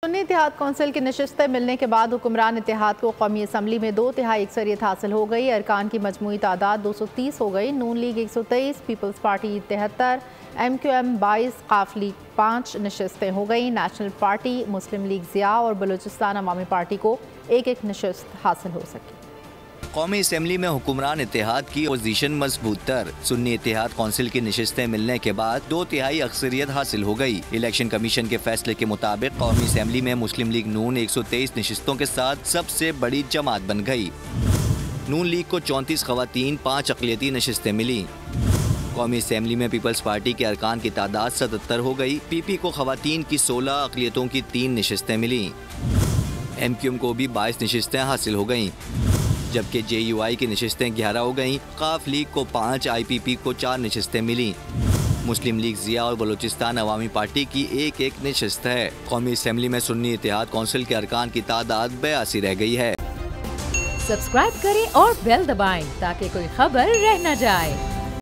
सुन्नी इत्तेहाद council की नशिस्तें मिलने के बाद हुक्मरान इत्तेहाद को कौमी असम्बली में 2/3 अक्सरियत हासिल हो गई। अरकान की मजमूई तादाद 230 हो गई। नून लीग 123, पीपल्स पार्टी 73, MQM 22, काफ लीग 5 नशिस्तें हो गई। नेशनल पार्टी, मुस्लिम लीग ज़िया और बलूचिस्तान अवामी पार्टी को एक एक नशिस्त हासिल हो सकी। कौमी असम्बली में हुक्मरान इत्तेहाद की पोजीशन मजबूत तर। सुन्नी इत्तेहाद कौंसिल की नशिस्तें मिलने के बाद 2/3 अक्सरियत हासिल हो गई। इलेक्शन कमीशन के फैसले के मुताबिक कौमी असम्बली में मुस्लिम लीग नून 123 नशिस्तों के साथ सबसे बड़ी जमात बन गई। नून लीग को 34 खवातीन 5 अक़लियती नशिस्तें मिली। कौमी असम्बली में पीपल्स पार्टी के अरकान की तादाद 77 हो गई। PP को खवातीन की 16 अक़लियतों की 3 नशिस्तें मिली। MQM को भी 22 नशिस्तें हासिल हो गईं, जबकि JUI की नशिस्तें 11 हो गईं। काफ लीग को 5, IPP को 4 नशिस्तें मिली। मुस्लिम लीग ज़िया और बलूचिस्तान अवामी पार्टी की एक एक नशिस्त है। कौमी असम्बली में सुन्नी इत्तेहाद कौंसिल के अरकान की तादाद 82 रह गई है। सब्सक्राइब करें और बेल दबाएं ताकि कोई खबर रह न जाए।